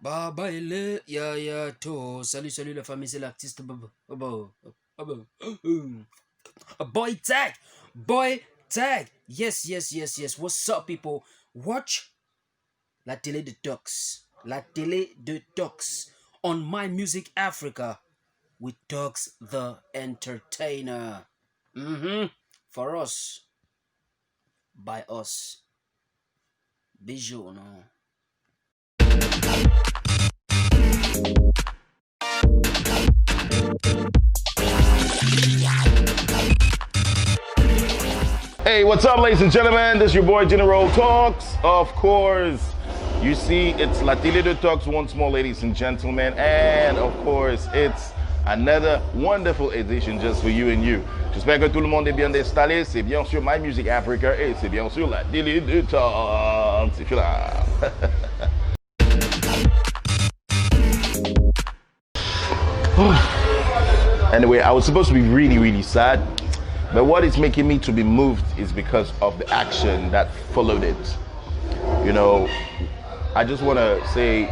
Baba ele ya ya to. Salut salut la famille, c'est l'artiste Boy Tag. Boy Tag. Yes yes yes yes. What's up people? Watch La Télé de Tox. La Télé de Tox on My Music Africa with Tox the Entertainer. For us, by us. Bijou, no? Hey, what's up, ladies and gentlemen? This is your boy General Talks. Of course, you see, it's Latilio Talks once more, ladies and gentlemen. And of course, it's another wonderful edition just for you and you. J'espère que tout le monde est bien installé. C'est bien sûr My Music Africa et c'est bien sûr Latilio Talks. C'est là. Anyway, I was supposed to be really, really sad. But what is making me to be moved is because of the action that followed it. You know, I just want to say,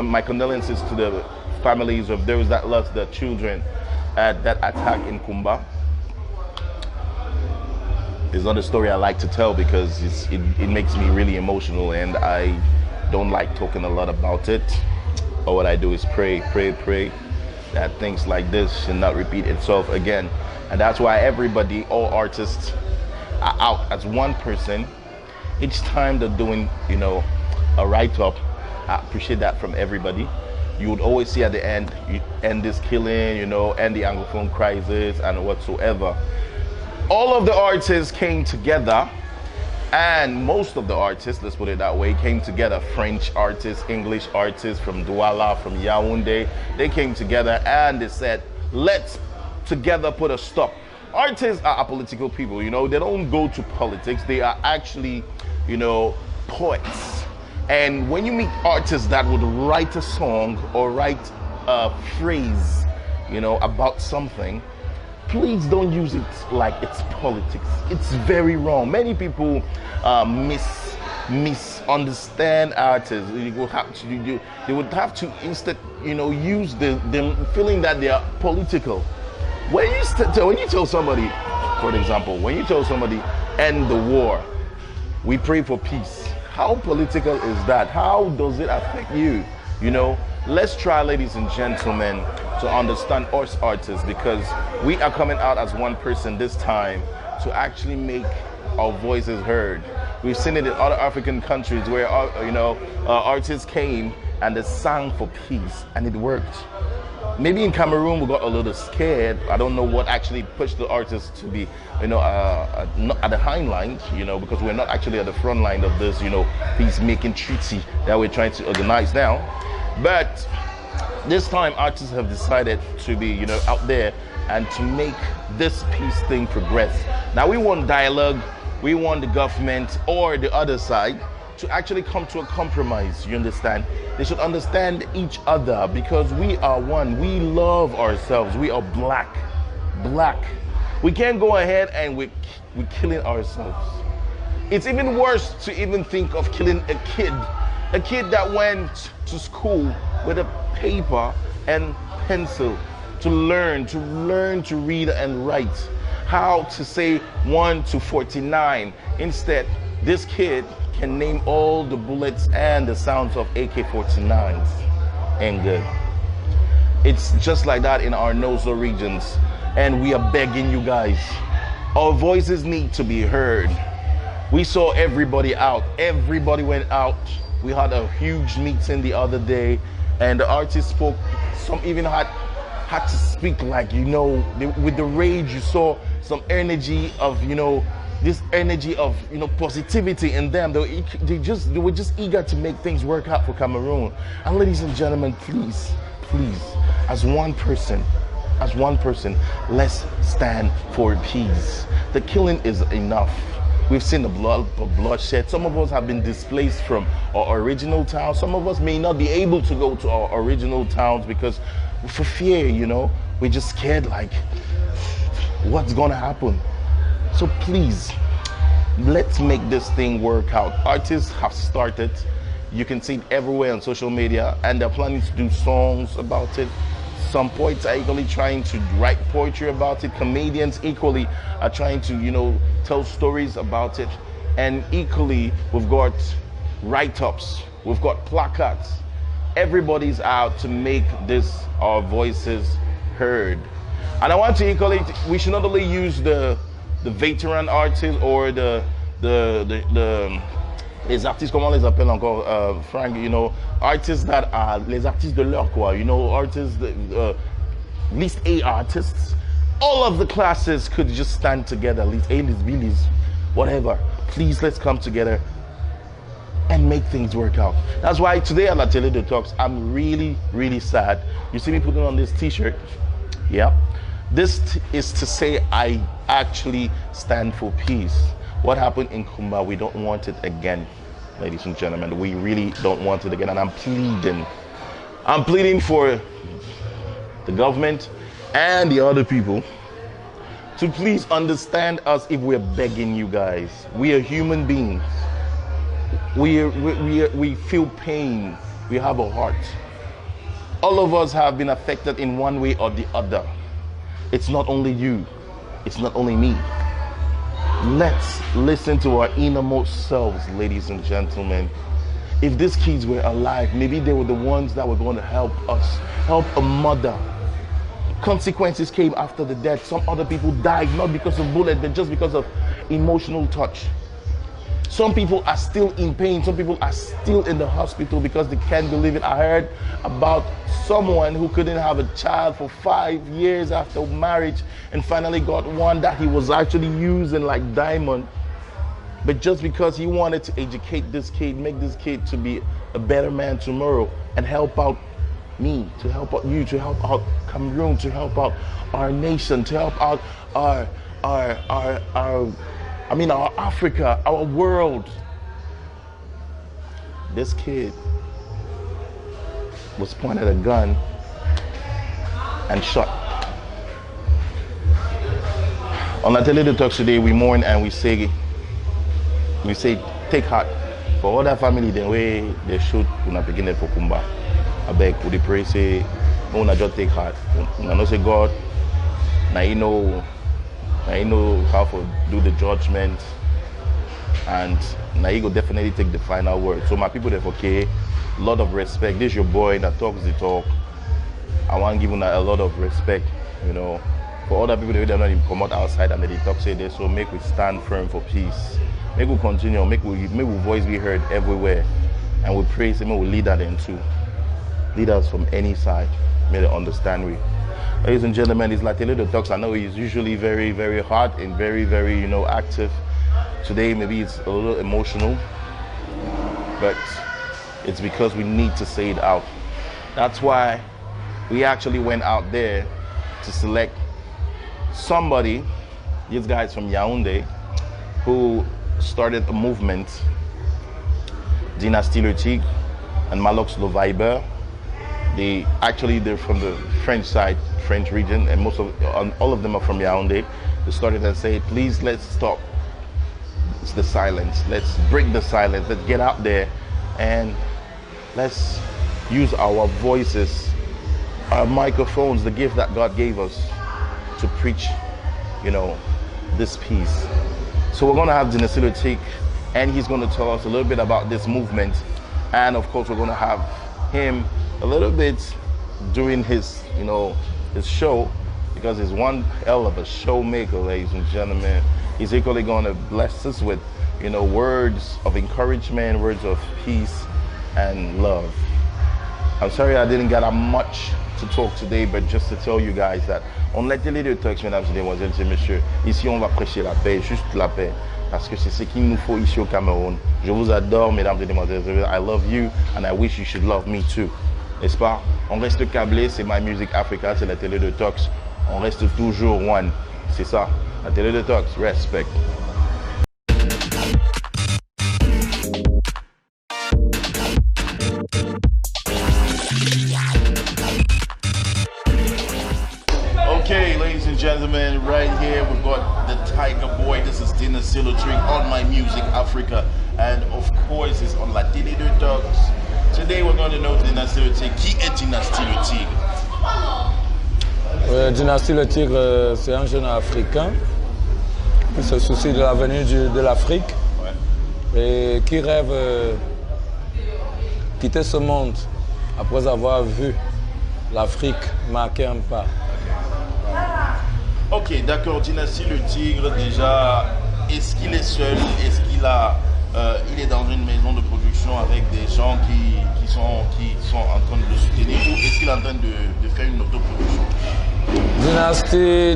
my condolences to the families of those that lost their children at that attack in Kumba. It's not a story I like to tell because it makes me really emotional, and I don't like talking a lot about it. All what I do is pray that things like this should not repeat itself again. And that's why everybody, all artists, are out as one person. Each time they're doing, a write-up, I appreciate that from everybody. You would always see at the end, you end this killing, end the Anglophone crisis and whatsoever. All of the artists came together, and most of the artists, let's put it that way, came together. French artists, English artists from Douala, from Yaoundé, they came together and they said, let's together put a stop. Artists are apolitical people, they don't go to politics. They are actually, poets. And when you meet artists that would write a song or write a phrase, about something, please don't use it like it's politics. It's very wrong. Many people misunderstand artists. They would have to instead, use them feeling that they are political. When you tell somebody, for example, when you tell somebody end the war, we pray for peace. How political is that? How does it affect you? Let's try, ladies and gentlemen, to understand us artists, because we are coming out as one person this time to actually make our voices heard. We've seen it in other African countries where artists came and they sang for peace, and it worked. Maybe in Cameroon we got a little scared. I don't know what actually pushed the artists to be, not at the hindline, because we're not actually at the front line of this, peacemaking treaty that we're trying to organize now. But this time artists have decided to be, out there and to make this peace thing progress. Now we want dialogue, we want the government or the other side to actually come to a compromise, you understand? They should understand each other because we are one. We love ourselves. We are black. We can't go ahead and we're killing ourselves. It's even worse to even think of killing a kid that went to school with a paper and pencil to learn to read and write, how to say 1 to 49. Instead, this kid can name all the bullets and the sounds of AK-49s. Ain't good. It's just like that in our Nozo regions, and we are begging you guys. Our voices need to be heard. We saw everybody out. Everybody went out. We had a huge meeting the other day, and the artists spoke. Some even had to speak like, with the rage. You saw some energy of, this energy of positivity in them. They were just eager to make things work out for Cameroon. And ladies and gentlemen, please, as one person, let's stand for peace. The killing is enough. We've seen the bloodshed. Some of us have been displaced from our original town. Some of us may not be able to go to our original towns because for fear, we're just scared like what's gonna happen. So please, let's make this thing work out. Artists have started, You can see it everywhere on social media, and they're planning to do songs about it. Some poets are equally trying to write poetry about it. Comedians equally are trying to, tell stories about it. And equally, we've got write-ups, we've got placards. Everybody's out to make our voices heard. And I want to equally, we should not only use the veteran artists or les artistes, comment on les appelle encore, Frank, artists that are les artistes de l'heure, quoi, artists, least A artists. All of the classes could just stand together, least A, least B, least whatever. Please, let's come together and make things work out. That's why today at La Télé de Talks, I'm really, really sad. You see me putting on this t-shirt? Yeah. This is to say I actually stand for peace. What happened in Kumba, we don't want it again, ladies and gentlemen. We really don't want it again. And I'm pleading for the government and the other people to please understand us if we're begging you guys. We are human beings. We feel pain. We have a heart. All of us have been affected in one way or the other. It's not only you. It's not only me. Let's listen to our innermost selves, ladies and gentlemen. If these kids were alive, maybe they were the ones that were going to help us, help a mother. Consequences came after the death. Some other people died, not because of bullet, but just because of emotional touch. Some people are still in pain. Some people are still in the hospital because they can't believe it. I heard about someone who couldn't have a child for 5 years after marriage and finally got one that he was actually using like diamond. But just because he wanted to educate this kid, make this kid to be a better man tomorrow and help out me, to help out you, to help out Cameroon, to help out our nation, to help out our Africa, our world. This kid was pointed a gun and shot. On La Télé de Talks today, we mourn and we say, take heart for all that family. The way they shoot, we not begin for Kumba. I beg, we pray, say, no, not just take heart. I know say God, now you know how to do the judgment, and now you go definitely take the final word. So my people, they're okay. A lot of respect. This is your boy that talks the talk. I want to give you a lot of respect, for other people that don't even come out outside and they talk say this. So make we stand firm for peace. Make we continue. Make we voice be heard everywhere, and we pray. Say, may we lead that into leaders from any side. May they understand we. Ladies and gentlemen, it's La Télé de Talks. I know he's usually very, very hot and very, very, active. Today, maybe it's a little emotional, but it's because we need to say it out. That's why we actually went out there to select somebody, these guys from Yaoundé, who started a movement, Dynastie Le Tigre and Malox Le Viber. They're from the French side, French region, and all of them are from Yaoundé. They started and said, please, let's stop the silence. Let's break the silence. Let's get out there and let's use our voices, our microphones, the gift that God gave us to preach, this peace. So we're going to have Dynastie Le Tigre, and he's going to tell us a little bit about this movement. And of course, we're going to have him a little bit doing his show, because he's one hell of a showmaker, ladies and gentlemen. He's equally going to bless us with, words of encouragement, words of peace and love. I'm sorry I didn't get much to talk today, but just to tell you guys that on La Télé de Talks, mesdames et demoiselles et messieurs, ici on va prêcher la paix, juste la paix, parce que c'est ce qu'il nous faut ici au Cameroun. Je vous adore, mesdames et demoiselles. I love you and I wish you should love me too. N'est-ce pas? On reste câblé, c'est My Music Africa, c'est La Télé de Talks. On reste toujours one. C'est ça, La Télé de Talks, respect. Okay, ladies and gentlemen, right here we've got the Tiger Boy. This is Dynasty Le Tigre on My Music Africa, and of course it's on La Télé de Dogs. Today we're going to know Dynasty Le Tigre. Qui est Dynasty Le Tigre? Dynasty Le Tigre, c'est un jeune africain qui se soucie de l'avenir de l'Afrique et qui rêve quitter ce monde après avoir vu l'Afrique marquer un pas. Ok, d'accord. Dynasty Le Tigre, déjà, est-ce qu'il est seul? Est-ce qu'il il est dans une maison de production avec des gens qui sont en train de le soutenir, ou est-ce qu'il est en train de faire une autoproduction?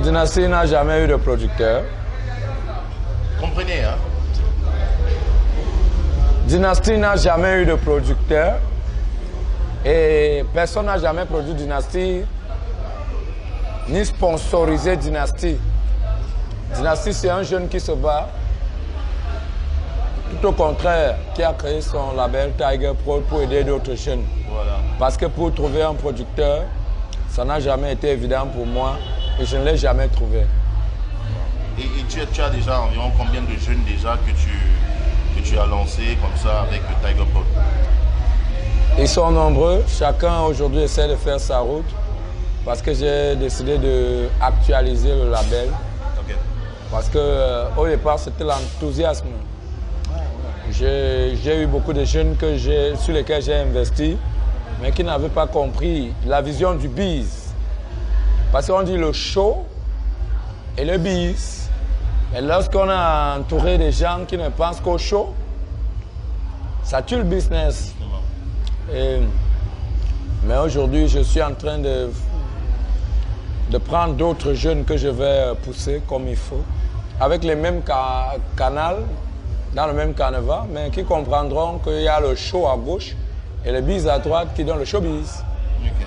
Dynasty n'a jamais eu de producteur. Comprenez, hein? Dynasty n'a jamais eu de producteur et personne n'a jamais produit Dynasty ni sponsorisé Dynasty. Dynasty, c'est un jeune qui se bat. Tout au contraire, qui a créé son label Tiger Pro pour aider d'autres jeunes. Voilà. Parce que pour trouver un producteur, ça n'a jamais été évident pour moi et je ne l'ai jamais trouvé. Et tu as déjà environ combien de jeunes déjà que tu as lancé comme ça avec le Tiger Pro? Ils sont nombreux. Chacun aujourd'hui essaie de faire sa route parce que j'ai décidé d'actualiser le label. Okay. Parce qu'au départ, c'était l'enthousiasme. J'ai eu beaucoup de jeunes sur lesquels j'ai investi, mais qui n'avaient pas compris la vision du biz. Parce qu'on dit le show et le biz. Et lorsqu'on a entouré des gens qui ne pensent qu'au show, ça tue le business. Mais aujourd'hui, je suis en train de prendre d'autres jeunes que je vais pousser comme il faut, avec les mêmes canaux, dans le même canevas, mais qui comprendront qu'il y a le show à gauche et le biz à droite qui donne le showbiz. Okay.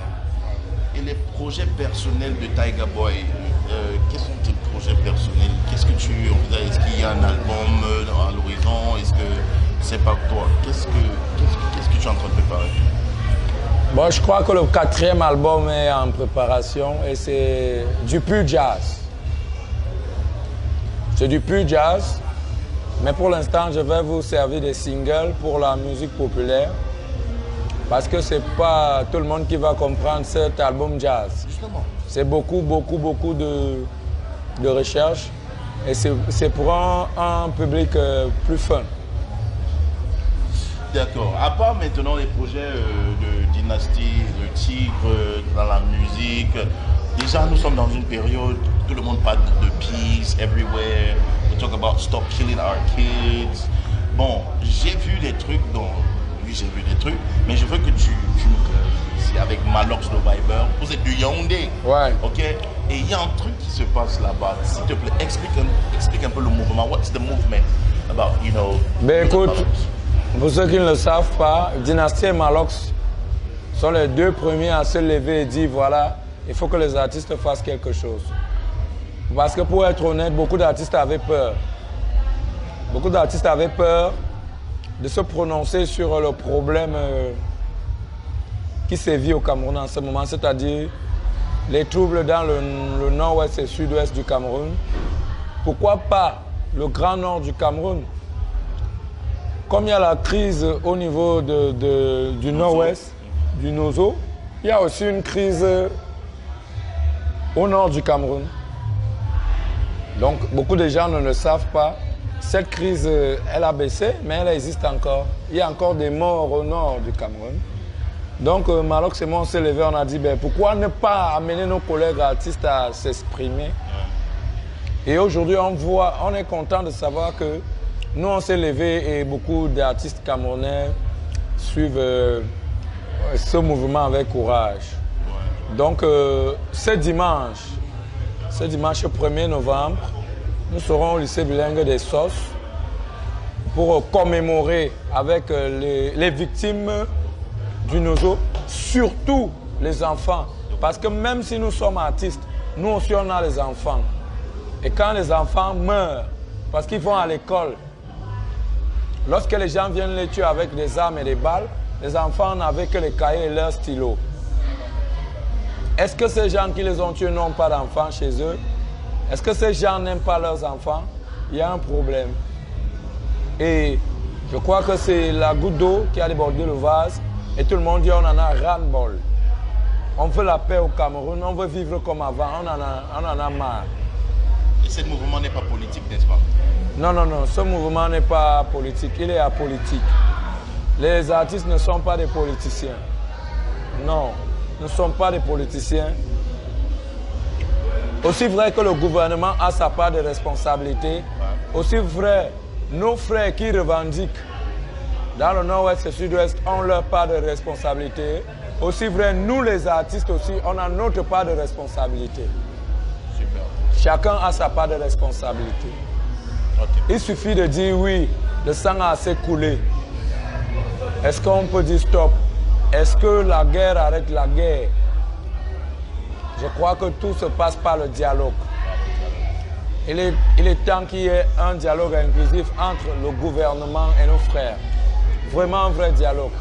Et les projets personnels de Tiger Boy, quels sont tes projets personnels? Qu'est-ce que tu envisages? Est-ce qu'il y a un album à l'horizon? Est-ce que c'est pas toi? Qu'est-ce que tu es en train de préparer? Bon, je crois que le 4e album est en préparation et c'est du pur jazz. C'est du pur jazz. Mais pour l'instant, je vais vous servir des singles pour la musique populaire. Parce que ce n'est pas tout le monde qui va comprendre cet album jazz. Justement. C'est beaucoup de recherche. Et c'est pour un public plus fun. D'accord. À part maintenant les projets de Dynasty, Le Tigre, dans la musique, déjà nous sommes dans une période, tout le monde parle de peace everywhere. We talk about stop killing our kids. Bon, j'ai vu des trucs, mais je veux que tu c'est avec Malox le Viber, vous êtes du Yaoundé. Ouais. Ok. Et il y a un truc qui se passe là-bas. S'il te plaît, explique un peu le mouvement. What's the movement about, you know? Ben écoute, pour ceux qui ne le savent pas, Dynasty et Malox sont les deux premiers à se lever et dire voilà, il faut que les artistes fassent quelque chose. Parce que pour être honnête, beaucoup d'artistes avaient peur. Beaucoup d'artistes avaient peur de se prononcer sur le problème qui sévit au Cameroun en ce moment, c'est-à-dire les troubles dans le nord-ouest et sud-ouest du Cameroun. Pourquoi pas le grand nord du Cameroun? Comme il y a la crise au niveau du nord-ouest, du Nozo, il y a aussi une crise au nord du Cameroun. Donc, beaucoup de gens ne le savent pas. Cette crise, elle a baissé, mais elle existe encore. Il y a encore des morts au nord du Cameroun. Donc, Malox et moi, on s'est levé, on a dit, ben, pourquoi ne pas amener nos collègues artistes à s'exprimer? Et aujourd'hui, on est content de savoir que nous, on s'est levé et beaucoup d'artistes camerounais suivent ce mouvement avec courage. Donc, ce dimanche 1er novembre, nous serons au lycée bilingue des Sosses pour commémorer avec les victimes du Nozo, surtout les enfants. Parce que même si nous sommes artistes, nous aussi on a les enfants. Et quand les enfants meurent, parce qu'ils vont à l'école, lorsque les gens viennent les tuer avec des armes et des balles, les enfants n'avaient que les cahiers et leurs stylos. Est-ce que ces gens qui les ont tués n'ont pas d'enfants chez eux? Est-ce que ces gens n'aiment pas leurs enfants? Il y a un problème. Et je crois que c'est la goutte d'eau qui a débordé le vase et tout le monde dit on en a ras-le-bol. On veut la paix au Cameroun, on veut vivre comme avant, on en a marre. Et ce mouvement n'est pas politique, n'est-ce pas? Non, non, non, ce mouvement n'est pas politique, il est apolitique. Les artistes ne sont pas des politiciens. Non, ne sont pas des politiciens. Aussi vrai que le gouvernement a sa part de responsabilité, aussi vrai, nos frères qui revendiquent dans le nord-ouest et sud-ouest ont leur part de responsabilité. Aussi vrai, nous les artistes aussi, on a notre part de responsabilité. Super. Chacun a sa part de responsabilité. Okay. Il suffit de dire oui, le sang a assez coulé. Est-ce qu'on peut dire stop? Est-ce que la guerre arrête la guerre? Je crois que tout se passe par le dialogue. Il est temps qu'il y ait un dialogue inclusif entre le gouvernement et nos frères. Vraiment un vrai dialogue.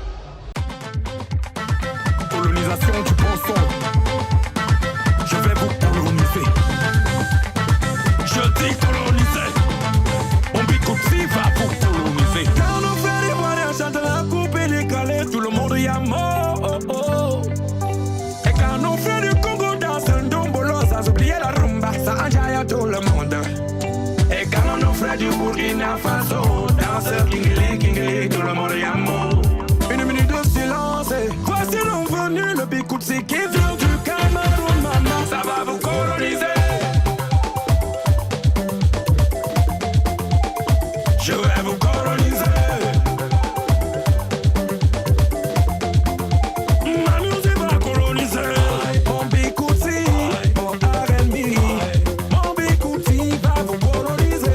Colonisation du bon son. Je vais vous coloniser. Je dis coloniser. On bicouti va vous coloniser. Quand nos frères ivoiriens chantent la coupe et les calés, tout le monde y a mort. Oh, oh. Et quand nos frères du Congo dansent un dombolo, sans oublier la rumba, ça enjaille à tout le monde. Et quand nos frères du Burkina Faso dansent Kingili, tout le monde y a mort. Une minute de silence. Voici l'envenu, le Bikoutsi qui vient du Cameroun, maman. Ça va vous coloniser. Je vais vous coloniser. Ma musique va coloniser. Mon Bikoutsi, mon R&B. Mon Bikoutsi va vous coloniser.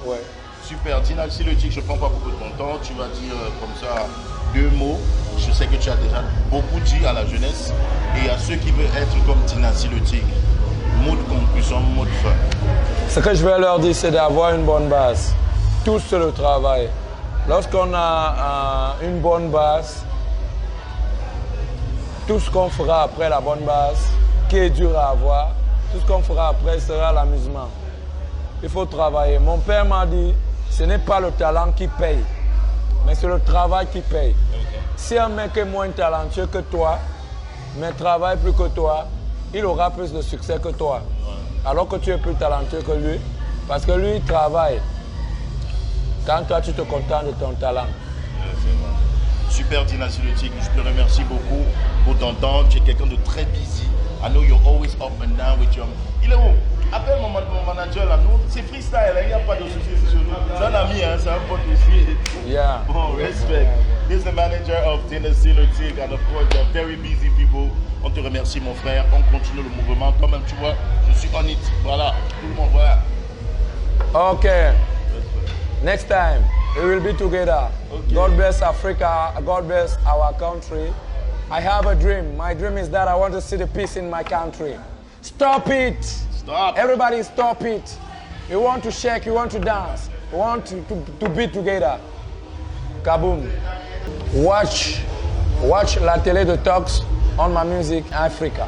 Ouais. Super, Dina Silotic, je ne prends pas beaucoup de ton temps. Tu vas dire comme ça 2 mots. Je sais que tu as déjà beaucoup dit à la jeunesse et à ceux qui veulent être comme Dina Silotic. Mot de conclusion, mot de fin. Ce que je vais leur dire, c'est d'avoir une bonne base. Tout c'est le travail. Lorsqu'on a une bonne base, tout ce qu'on fera après la bonne base, qui est dur à avoir, tout ce qu'on fera après sera l'amusement. Il faut travailler. Mon père m'a dit, ce n'est pas le talent qui paye, mais c'est le travail qui paye. Si un mec est moins talentueux que toi, mais travaille plus que toi, il aura plus de succès que toi. Alors que tu es plus talentueux que lui, parce que lui, il travaille. Quand toi, tu te contentes de ton talent. Super, Dina Silotic, je te remercie beaucoup pour ton temps. Tu es quelqu'un de très busy. I know you're always up and down with your... Il est où? Appelle mon manager là, nous, c'est freestyle, il n'y a pas de soucis sur nous. C'est un ami, hein, c'est un pote aussi. Yeah. Bon, respect. He's the manager of Dina Silotic and of course they're very busy people. On te remercie mon frère, on continue le mouvement. Quand même, tu vois, je suis on it. Voilà, tout le monde, voilà. Okay. Next time, we will be together. Okay. God bless Africa. God bless our country. I have a dream. My dream is that I want to see the peace in my country. Stop it. Stop. Everybody stop it. You want to shake, you want to dance. You want to be together. Kaboom. Watch la télé de Talks on my music Africa.